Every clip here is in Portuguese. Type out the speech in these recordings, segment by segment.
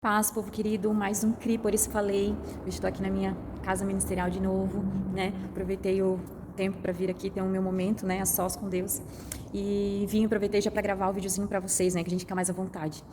Paz, povo querido, mais um CRI, por isso falei. Eu estou aqui na minha casa ministerial de novo, né? Aproveitei o tempo para vir aqui ter o meu momento, né, a sós com Deus. E aproveitei já para gravar o videozinho para vocês, né, que a gente fica mais à vontade.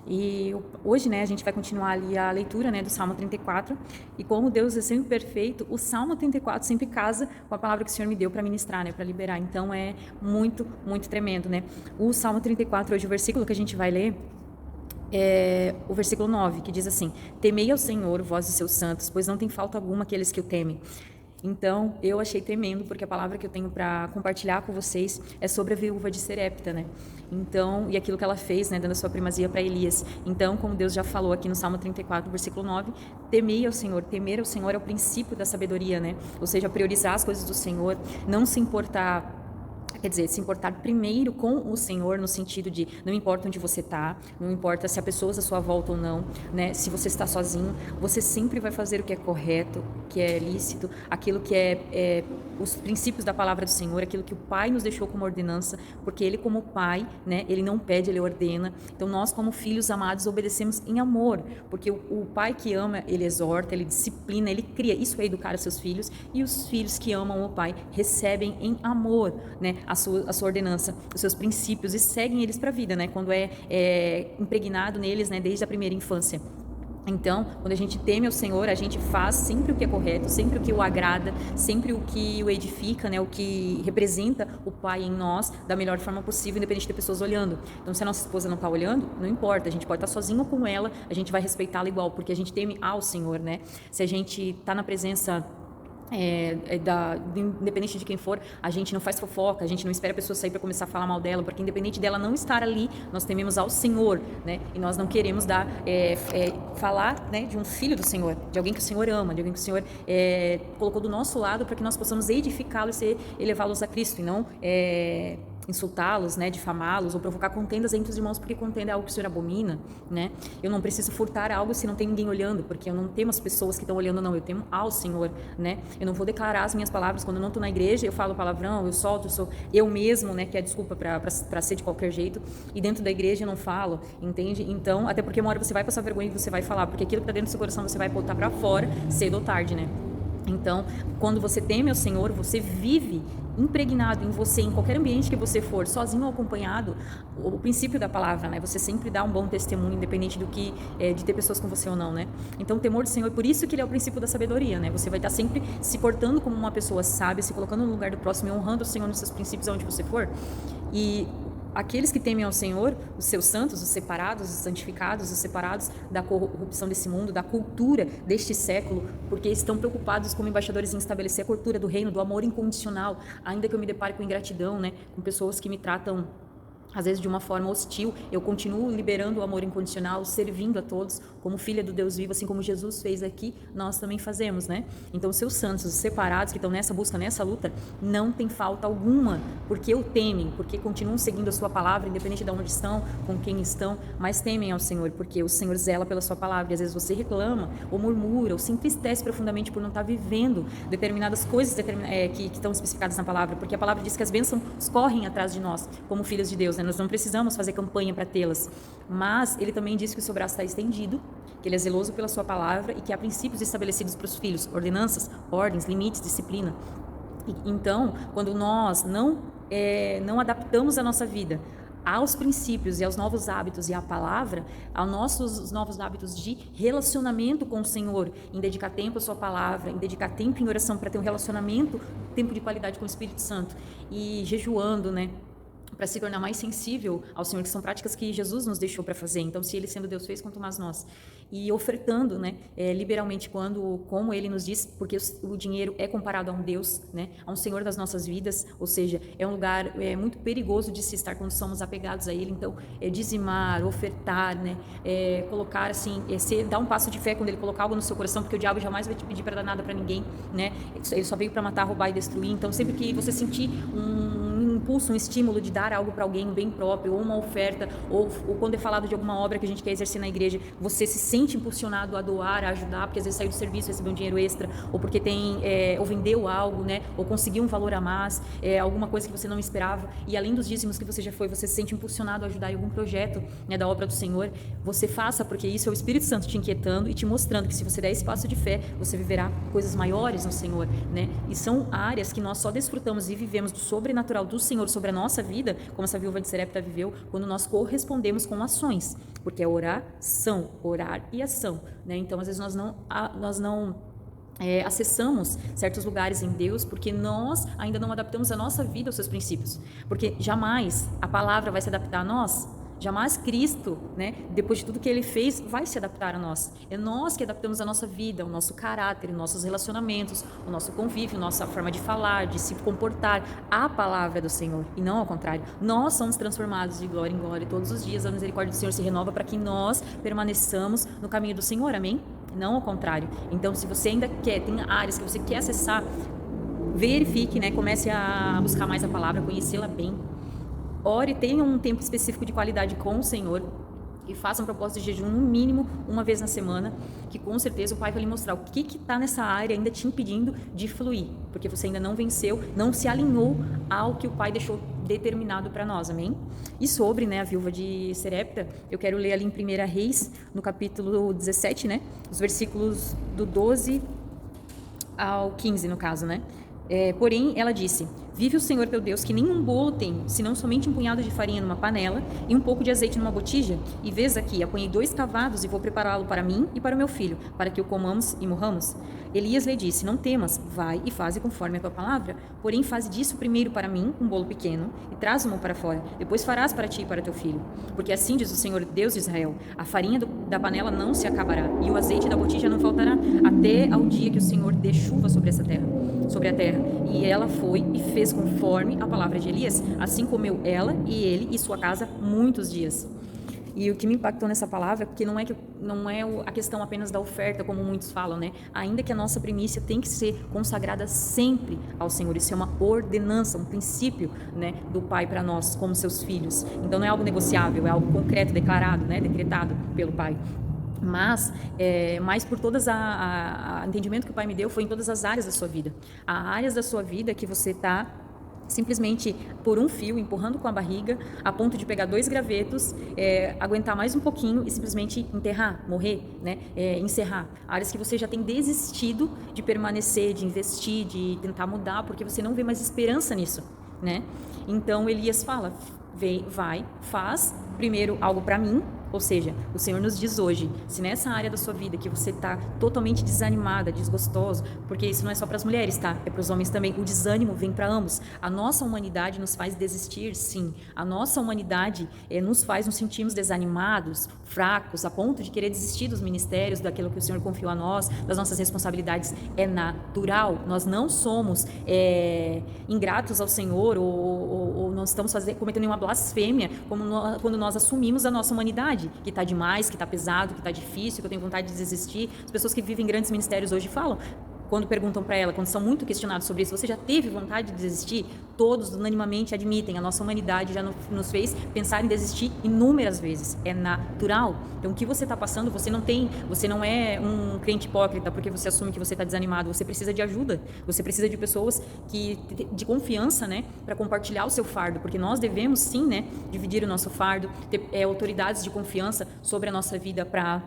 E hoje, né, a gente vai continuar ali a leitura, né, do Salmo 34. E como Deus é sempre perfeito, o Salmo 34 sempre casa com a palavra que o Senhor me deu para ministrar, né, para liberar. Então é muito, muito tremendo, né? O Salmo 34, hoje o versículo que a gente vai ler é o versículo 9, que diz assim: Temei ao Senhor, vós e seus santos, pois não tem falta alguma aqueles que o temem. Então, eu achei tremendo, porque a palavra que eu tenho para compartilhar com vocês é sobre a viúva de Serepta, né? Então, e aquilo que ela fez, né, dando a sua primazia para Elias. Então, como Deus já falou aqui no Salmo 34, versículo 9, temei ao Senhor. Temer ao Senhor é o princípio da sabedoria, né? Ou seja, priorizar as coisas do Senhor, não se importar. Quer dizer, se importar primeiro com o Senhor, no sentido de não importa onde você está, não importa se há pessoas à sua volta ou não, né? Se você está sozinho, você sempre vai fazer o que é correto, o que é lícito, aquilo que é os princípios da palavra do Senhor, aquilo que o Pai nos deixou como ordenança, porque Ele como Pai, né? Ele não pede, Ele ordena. Então nós como filhos amados obedecemos em amor, porque o Pai que ama, Ele exorta, Ele disciplina, Ele cria. Isso é educar os seus filhos, e os filhos que amam o Pai recebem em amor, né, a sua ordenança, os seus princípios, e seguem eles para a vida, né, quando é impregnado neles, né, desde a primeira infância. Então, quando a gente teme ao Senhor, a gente faz sempre o que é correto, sempre o que o agrada, sempre o que o edifica, né, o que representa o Pai em nós da melhor forma possível, independente de pessoas olhando. Então, se a nossa esposa não está olhando, não importa, a gente pode estar sozinho com ela, a gente vai respeitá-la igual, porque a gente teme ao Senhor, né? Se a gente está na presença independente de quem for, a gente não faz fofoca, a gente não espera a pessoa sair para começar a falar mal dela, porque independente dela não estar ali, nós tememos ao Senhor, né? E nós não queremos falar, né, de um filho do Senhor, de alguém que o Senhor ama, de alguém que o Senhor colocou do nosso lado para que nós possamos edificá-los e elevá-los a Cristo, e não insultá-los, né, difamá-los ou provocar contendas entre os irmãos, porque contenda é algo que o Senhor abomina, né? Eu não preciso furtar algo se não tem ninguém olhando, porque eu não temo as pessoas que estão olhando, não, eu temo ao Senhor, né? Eu não vou declarar as minhas palavras quando eu não estou na igreja, eu falo palavrão, eu solto, eu sou eu mesmo, né, que é a desculpa para ser de qualquer jeito, e dentro da igreja eu não falo, entende? Então, até porque uma hora você vai passar vergonha e você vai falar, porque aquilo que está dentro do seu coração você vai botar para fora cedo ou tarde, né? Então, quando você teme ao Senhor, você vive impregnado em você, em qualquer ambiente que você for, sozinho ou acompanhado, o princípio da palavra, né? Você sempre dá um bom testemunho, independente do que de ter pessoas com você ou não, né? Então, o temor do Senhor, por isso que ele é o princípio da sabedoria, né? Você vai estar sempre se portando como uma pessoa sábia, se colocando no lugar do próximo e honrando o Senhor nos seus princípios aonde você for. E aqueles que temem ao Senhor, os seus santos, os separados, os santificados, os separados da corrupção desse mundo, da cultura deste século, porque estão preocupados como embaixadores em estabelecer a cultura do reino, do amor incondicional, ainda que eu me depare com ingratidão, né, com pessoas que me tratam às vezes de uma forma hostil, eu continuo liberando o amor incondicional, servindo a todos, como filha do Deus vivo, assim como Jesus fez aqui, nós também fazemos, né? Então, os seus santos, os separados que estão nessa busca, nessa luta, não tem falta alguma, porque o temem, porque continuam seguindo a sua palavra, independente de onde estão, com quem estão, mas temem ao Senhor, porque o Senhor zela pela sua palavra, e às vezes você reclama, ou murmura, ou se entristece profundamente por não estar vivendo determinadas coisas que estão especificadas na palavra, porque a palavra diz que as bênçãos correm atrás de nós, como filhos de Deus, né? Nós não precisamos fazer campanha para tê-las, mas ele também diz que o seu braço está estendido, que ele é zeloso pela sua palavra e que há princípios estabelecidos para os filhos, ordenanças, ordens, limites, disciplina. Então, quando nós não adaptamos a nossa vida aos princípios e aos novos hábitos e à palavra, os novos hábitos de relacionamento com o Senhor, em dedicar tempo à sua palavra, em dedicar tempo em oração para ter um relacionamento, tempo de qualidade com o Espírito Santo, e jejuando, né, para se tornar mais sensível ao Senhor, que são práticas que Jesus nos deixou para fazer. Então, se Ele sendo Deus fez, quanto mais nós. E ofertando, né, liberalmente, como Ele nos diz, porque o dinheiro é comparado a um Deus, né, a um Senhor das nossas vidas, ou seja, é um lugar muito perigoso de se estar quando somos apegados a Ele. Então, dizimar, ofertar, né, colocar assim, dar um passo de fé quando Ele colocar algo no seu coração, porque o diabo jamais vai te pedir para dar nada para ninguém, né? Ele só veio para matar, roubar e destruir. Então, sempre que você sentir um impulso, um estímulo de dar algo para alguém, um bem próprio, ou uma oferta, ou quando é falado de alguma obra que a gente quer exercer na igreja, você se sente impulsionado a doar, a ajudar, porque às vezes saiu do serviço, recebeu um dinheiro extra, ou porque ou vendeu algo, né? Ou conseguiu um valor a mais, alguma coisa que você não esperava, e além dos dízimos que você já foi, você se sente impulsionado a ajudar em algum projeto, né, da obra do Senhor. Você faça, porque isso é o Espírito Santo te inquietando e te mostrando que se você der esse passo de fé, você viverá coisas maiores no Senhor, né? E são áreas que nós só desfrutamos e vivemos do sobrenatural do Senhor sobre a nossa vida, como essa viúva de Serepta viveu, quando nós correspondemos com ações, porque é oração, orar e ação, né? Então, às vezes nós não acessamos certos lugares em Deus porque nós ainda não adaptamos a nossa vida aos seus princípios, porque jamais a palavra vai se adaptar a nós. Jamais Cristo, né, depois de tudo que Ele fez, vai se adaptar a nós. É nós que adaptamos a nossa vida, o nosso caráter, os nossos relacionamentos, o nosso convívio, a nossa forma de falar, de se comportar à palavra do Senhor, e não ao contrário. Nós somos transformados de glória em glória todos os dias. A misericórdia do Senhor se renova para que nós permaneçamos no caminho do Senhor, amém? Não ao contrário. Então, se você ainda tem áreas que você quer acessar, verifique, né, comece a buscar mais a palavra, conhecê-la bem. Ore, tenha um tempo específico de qualidade com o Senhor e faça um propósito de jejum no mínimo uma vez na semana, que com certeza o Pai vai lhe mostrar o que está nessa área ainda te impedindo de fluir, porque você ainda não venceu, não se alinhou ao que o Pai deixou determinado para nós, amém? E sobre, né, a viúva de Serepta, eu quero ler ali em 1 Reis, no capítulo 17, né, os versículos do 12 ao 15, no caso, né? Porém, ela disse: vive o Senhor teu Deus, que nenhum bolo tenho, senão somente um punhado de farinha numa panela e um pouco de azeite numa botija. E vês aqui, apanhei 2 cavados e vou prepará-lo para mim e para o meu filho, para que o comamos e morramos. Elias lhe disse: não temas, vai e faze conforme a tua palavra. Porém, faze disso primeiro para mim um bolo pequeno e traz-o para fora. Depois farás para ti e para teu filho. Porque assim diz o Senhor Deus de Israel: a farinha da panela não se acabará e o azeite da botija não faltará, até ao dia que o Senhor dê chuva sobre a terra. E ela foi e fez conforme a palavra de Elias. Assim comeu ela e ele e sua casa muitos dias. E o que me impactou nessa palavra, porque não é a questão apenas da oferta, como muitos falam, né? Ainda que a nossa primícia tem que ser consagrada sempre ao Senhor. Isso é uma ordenança, um princípio, né, do Pai para nós, como seus filhos. Então não é algo negociável, é algo concreto, declarado, né, decretado pelo Pai. Mas por todas a entendimento que o Pai me deu foi em todas as áreas da sua vida. Há áreas da sua vida que você está simplesmente por um fio, empurrando com a barriga, a ponto de pegar 2 gravetos, aguentar mais um pouquinho e simplesmente enterrar, morrer, né? Encerrar. Áreas que você já tem desistido de permanecer, de investir, de tentar mudar, porque você não vê mais esperança nisso, né? Então Elias fala: vai, faz primeiro algo para mim. Ou seja, o Senhor nos diz hoje, se nessa área da sua vida que você está totalmente desanimada, desgostoso, porque isso não é só para as mulheres, tá? É para os homens também. O desânimo vem para ambos. A nossa humanidade nos faz desistir, sim. A nossa humanidade nos sentirmos desanimados, fracos, a ponto de querer desistir dos ministérios, daquilo que o Senhor confiou a nós, das nossas responsabilidades. É natural. Nós não somos ingratos ao Senhor ou não estamos cometendo nenhuma blasfêmia quando nós assumimos a nossa humanidade, que está demais, que está pesado, que está difícil, que eu tenho vontade de desistir. As pessoas que vivem grandes ministérios hoje falam, quando perguntam para ela, quando são muito questionados sobre isso: você já teve vontade de desistir? Todos unanimamente admitem, a nossa humanidade já nos fez pensar em desistir inúmeras vezes. É natural. Então o que você está passando, você não é um crente hipócrita porque você assume que você está desanimado. Você precisa de ajuda, você precisa de pessoas de confiança, né, para compartilhar o seu fardo, porque nós devemos sim, né, dividir o nosso fardo, ter autoridades de confiança sobre a nossa vida para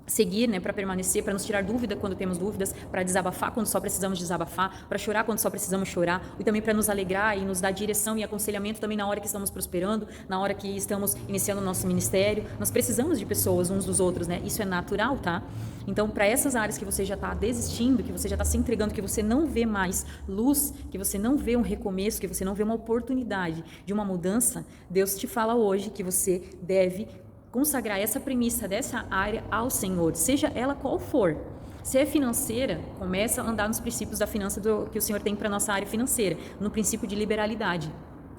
seguir, né, para permanecer, para nos tirar dúvida quando temos dúvidas, para desabafar quando só precisamos desabafar, para chorar quando só precisamos chorar, e também para nos alegrar e nos dar direção e aconselhamento também na hora que estamos prosperando, na hora que estamos iniciando o nosso ministério. Nós precisamos de pessoas uns dos outros, né? Isso é natural, tá? Então, para essas áreas que você já está desistindo, que você já está se entregando, que você não vê mais luz, que você não vê um recomeço, que você não vê uma oportunidade de uma mudança, Deus te fala hoje que você deve consagrar essa premissa dessa área ao Senhor, seja ela qual for. Se é financeira, começa a andar nos princípios da finança que o Senhor tem para a nossa área financeira, no princípio de liberalidade.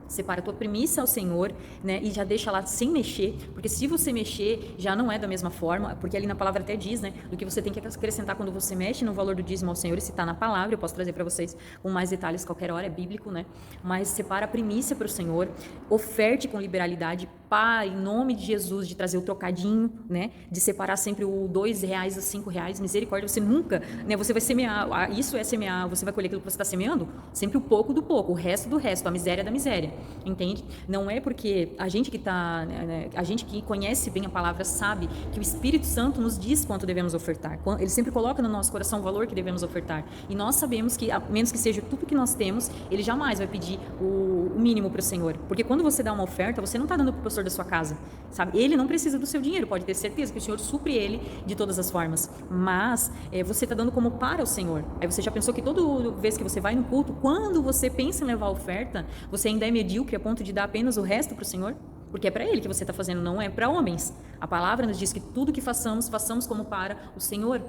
Separa a tua primícia ao Senhor, né? E já deixa lá sem mexer, porque se você mexer, já não é da mesma forma, porque ali na palavra até diz, né? Do que você tem que acrescentar quando você mexe no valor do dízimo ao Senhor, e se está na palavra, eu posso trazer para vocês com mais detalhes qualquer hora, é bíblico, né? Mas separa a primícia para o Senhor, oferte com liberalidade, Pai, em nome de Jesus, de trazer o trocadinho, né? De separar sempre o R$2 a R$5, misericórdia, você nunca, né? Você vai semear, isso é semear, você vai colher aquilo que você está semeando, sempre o pouco do pouco, o resto do resto, a miséria da miséria, entende? Não é porque a gente que tá, né, a gente que conhece bem a palavra sabe que o Espírito Santo nos diz quanto devemos ofertar, ele sempre coloca no nosso coração o valor que devemos ofertar, e nós sabemos que, a menos que seja tudo que nós temos, ele jamais vai pedir o mínimo para o Senhor, porque quando você dá uma oferta, você não está dando para o pastor da sua casa, sabe? Ele não precisa do seu dinheiro, pode ter certeza que o Senhor supre ele de todas as formas, mas você está dando como para o Senhor. Aí você já pensou que toda vez que você vai no culto, quando você pensa em levar a oferta, você ainda é medíocre a ponto de dar apenas o resto para o Senhor? Porque é para Ele que você está fazendo, não é para homens. A palavra nos diz que tudo que façamos, façamos como para o Senhor.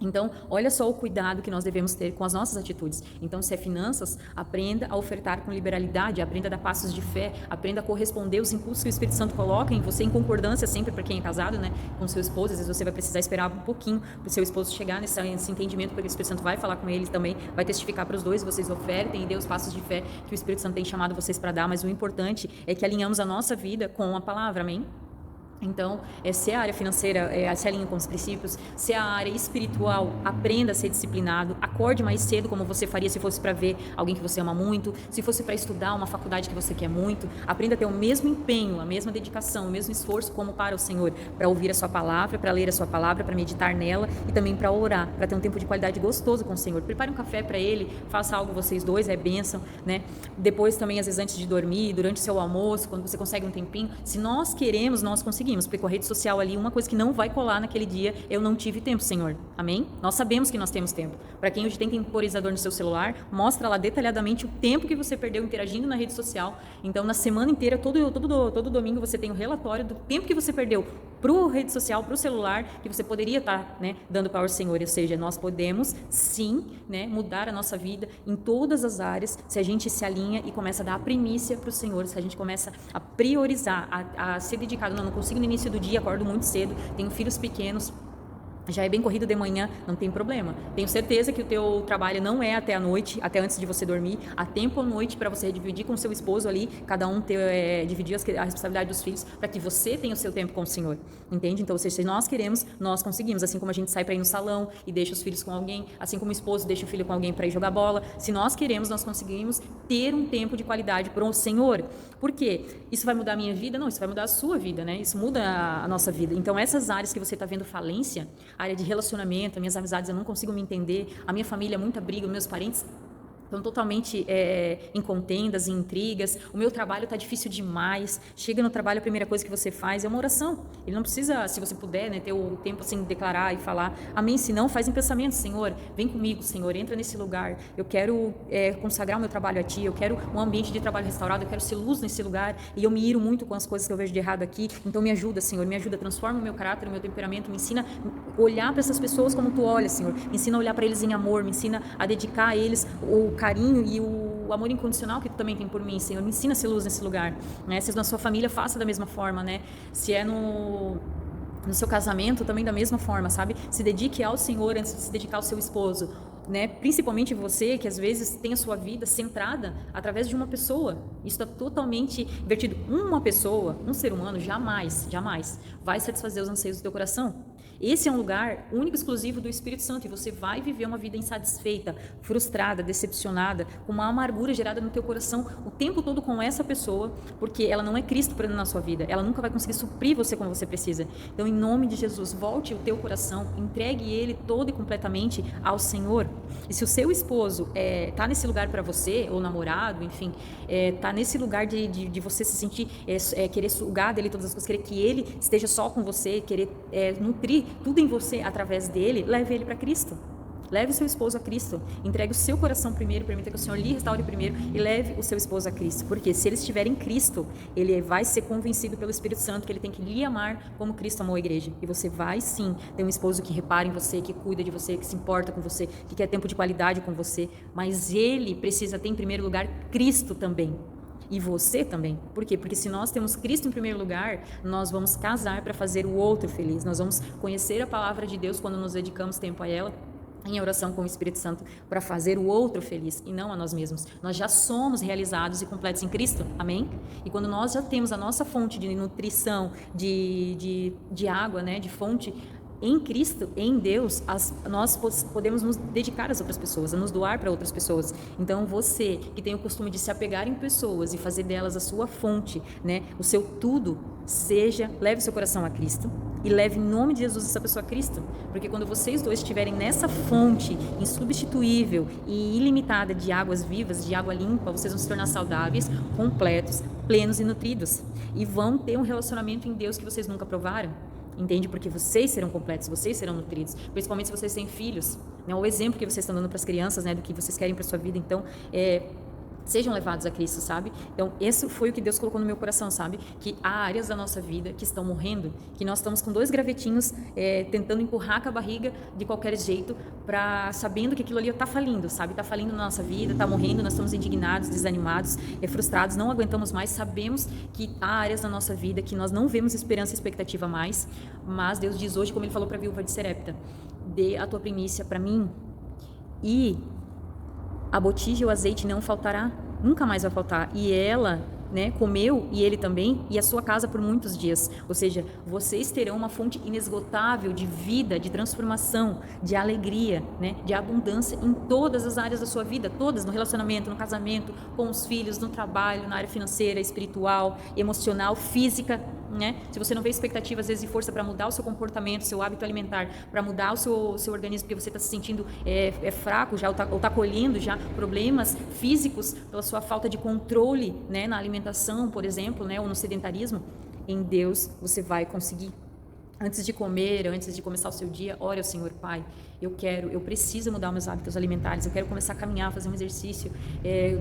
Então, olha só o cuidado que nós devemos ter com as nossas atitudes. Então, se é finanças, aprenda a ofertar com liberalidade, aprenda a dar passos de fé, aprenda a corresponder aos impulsos que o Espírito Santo coloca em você, em concordância sempre para quem é casado, né, com seu esposo. Às vezes você vai precisar esperar um pouquinho para o seu esposo chegar nesse entendimento, porque o Espírito Santo vai falar com ele também, vai testificar para os dois, vocês ofertem e dê os passos de fé que o Espírito Santo tem chamado vocês para dar, mas o importante é que alinhamos a nossa vida com a palavra, amém? Então, se a área financeira se alinha com os princípios, se a área espiritual, aprenda a ser disciplinado, acorde mais cedo como você faria se fosse para ver alguém que você ama muito, se fosse para estudar uma faculdade que você quer muito, aprenda a ter o mesmo empenho, a mesma dedicação, o mesmo esforço como para o Senhor, para ouvir a sua palavra, para ler a sua palavra, para meditar nela e também para orar, para ter um tempo de qualidade gostoso com o Senhor. Prepare um café para ele, faça algo vocês dois, é bênção, né? Depois também, às vezes antes de dormir, durante o seu almoço, quando você consegue um tempinho, se nós queremos, nós conseguimos. Porque com a rede social ali, uma coisa que não vai colar naquele dia, eu não tive tempo, Senhor. Amém? Nós sabemos que nós temos tempo. Para quem hoje tem temporizador no seu celular, mostra lá detalhadamente o tempo que você perdeu interagindo na rede social. Então, na semana inteira, todo domingo, você tem o relatório do tempo que você perdeu para a rede social, para o celular, que você poderia estar, né, dando para o Senhor. Ou seja, nós podemos, sim, né, mudar a nossa vida em todas as áreas, se a gente se alinha e começa a dar a primícia para o Senhor, se a gente começa a priorizar, a ser dedicado. Não consigo no início do dia, acordo muito cedo, tenho filhos pequenos, já é bem corrido de manhã, não tem problema. Tenho certeza que o teu trabalho não é até a noite, até antes de você dormir. Há tempo à noite para você dividir com o seu esposo ali, cada um dividir a responsabilidade dos filhos, para que você tenha o seu tempo com o Senhor. Entende? Então, se nós queremos, nós conseguimos. Assim como a gente sai para ir no salão e deixa os filhos com alguém, assim como o esposo deixa o filho com alguém para ir jogar bola, se nós queremos, nós conseguimos ter um tempo de qualidade para o Senhor. Por quê? Isso vai mudar a minha vida? Não, isso vai mudar a sua vida, né? Isso muda a nossa vida. Então, essas áreas que você está vendo falência, área de relacionamento, minhas amizades, eu não consigo me entender, a minha família, muita briga, meus parentes estão totalmente em contendas, em intrigas, o meu trabalho está difícil demais, chega no trabalho, a primeira coisa que você faz é uma oração. Ele não precisa, se você puder, né, ter o tempo assim, declarar e falar amém, se não, faz em pensamento: Senhor, vem comigo, Senhor, entra nesse lugar, eu quero consagrar o meu trabalho a Ti, eu quero um ambiente de trabalho restaurado, eu quero ser luz nesse lugar, e eu me iro muito com as coisas que eu vejo de errado aqui, então me ajuda, Senhor, me ajuda, transforma o meu caráter, o meu temperamento, me ensina a olhar para essas pessoas como Tu olhas, Senhor, me ensina a olhar para eles em amor, me ensina a dedicar a eles o carinho e o amor incondicional que Tu também tem por mim, Senhor. Me ensina a ser luz nesse lugar, né? Se na sua família, faça da mesma forma, né? Se é no seu casamento, também da mesma forma, sabe? Se dedique ao Senhor antes de se dedicar ao seu esposo, né? Principalmente você, que às vezes tem a sua vida centrada através de uma pessoa. Isso está totalmente invertido. Uma pessoa, um ser humano, jamais vai satisfazer os anseios do teu coração. Esse é um lugar único e exclusivo do Espírito Santo, e você vai viver uma vida insatisfeita, frustrada, decepcionada, com uma amargura gerada no teu coração o tempo todo com essa pessoa, porque ela não é Cristo na sua vida, ela nunca vai conseguir suprir você como você precisa. Então, em nome de Jesus, volte o teu coração, entregue ele todo e completamente ao Senhor. E se o seu esposo está nesse lugar para você, ou namorado, enfim, está nesse lugar de você se sentir, querer sugar dele todas as coisas, querer que ele esteja só com você, querer nutrir tudo em você através dele, leve ele para Cristo. Leve o seu esposo a Cristo, entregue o seu coração primeiro, permita que o Senhor lhe restaure primeiro e leve o seu esposo a Cristo, porque se ele estiver em Cristo, ele vai ser convencido pelo Espírito Santo que ele tem que lhe amar como Cristo amou a igreja, e você vai sim ter um esposo que repara em você, que cuida de você, que se importa com você, que quer tempo de qualidade com você, mas ele precisa ter em primeiro lugar Cristo também. e você também. Por quê? Porque se nós temos Cristo em primeiro lugar, nós vamos casar para fazer o outro feliz. Nós vamos conhecer a palavra de Deus quando nos dedicamos tempo a ela, em oração com o Espírito Santo, para fazer o outro feliz e não a nós mesmos. Nós já somos realizados e completos em Cristo, amém? E quando nós já temos a nossa fonte de nutrição, de água, né, de fonte em Cristo, em Deus, nós podemos nos dedicar às outras pessoas, a nos doar para outras pessoas. Então, você que tem o costume de se apegar em pessoas e fazer delas a sua fonte, né, o seu tudo, leve seu coração a Cristo e leve em nome de Jesus essa pessoa a Cristo, porque quando vocês dois estiverem nessa fonte insubstituível e ilimitada de águas vivas, de água limpa, vocês vão se tornar saudáveis, completos, plenos e nutridos, e vão ter um relacionamento em Deus que vocês nunca provaram. Entende? Porque vocês serão completos, vocês serão nutridos, principalmente se vocês têm filhos, né? O exemplo que vocês estão dando para as crianças, né, do que vocês querem para sua vida. Então, sejam levados a Cristo, sabe? Então, esse foi o que Deus colocou no meu coração, sabe? Que há áreas da nossa vida que estão morrendo, que nós estamos com 2 gravetinhos tentando empurrar com a barriga de qualquer jeito, sabendo que aquilo ali está falindo, sabe? Está falindo na nossa vida, está morrendo, nós estamos indignados, desanimados, frustrados, não aguentamos mais, sabemos que há áreas da nossa vida que nós não vemos esperança e expectativa mais, mas Deus diz hoje, como Ele falou para a viúva de Serepta, dê a tua primícia para mim e a botija e o azeite não faltará, nunca mais vai faltar. E ela, né, comeu, e ele também, e a sua casa por muitos dias. Ou seja, vocês terão uma fonte inesgotável de vida, de transformação, de alegria, né, de abundância em todas as áreas da sua vida, todas, no relacionamento, no casamento, com os filhos, no trabalho, na área financeira, espiritual, emocional, física, né? Se você não vê expectativa, às vezes, e força para mudar o seu comportamento, seu hábito alimentar, para mudar o seu organismo, porque você está se sentindo fraco já, ou está colhendo já problemas físicos pela sua falta de controle, né, na alimentação, por exemplo, né, ou no sedentarismo, em Deus você vai conseguir. Antes de comer, antes de começar o seu dia, ore ao Senhor: Pai, eu preciso mudar meus hábitos alimentares, eu quero começar a caminhar, fazer um exercício,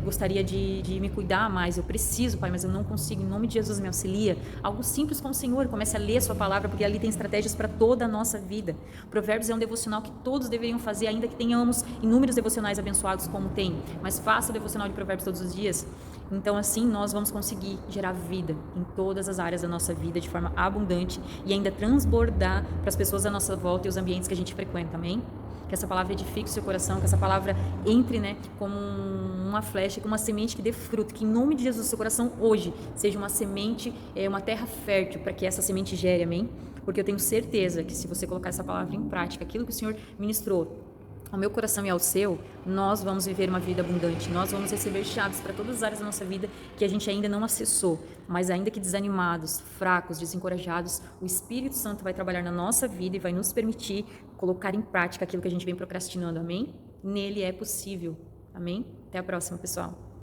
gostaria de me cuidar mais, eu preciso, Pai, mas eu não consigo, em nome de Jesus me auxilia. Algo simples com o Senhor, comece a ler a sua palavra, porque ali tem estratégias para toda a nossa vida. Provérbios é um devocional que todos deveriam fazer, ainda que tenhamos inúmeros devocionais abençoados como tem, mas faça o devocional de Provérbios todos os dias. Então, assim, nós vamos conseguir gerar vida em todas as áreas da nossa vida de forma abundante e ainda transbordar para as pessoas à nossa volta e os ambientes que a gente frequenta, amém? Que essa palavra edifique o seu coração, que essa palavra entre, né, como uma flecha, como uma semente que dê fruto, que em nome de Jesus, o seu coração hoje seja uma semente, uma terra fértil para que essa semente gere, amém? Porque eu tenho certeza que se você colocar essa palavra em prática, aquilo que o Senhor ministrou ao meu coração e ao seu, nós vamos viver uma vida abundante, nós vamos receber chaves para todas as áreas da nossa vida que a gente ainda não acessou, mas ainda que desanimados, fracos, desencorajados, o Espírito Santo vai trabalhar na nossa vida e vai nos permitir colocar em prática aquilo que a gente vem procrastinando, amém? Nele é possível, amém? Até a próxima, pessoal.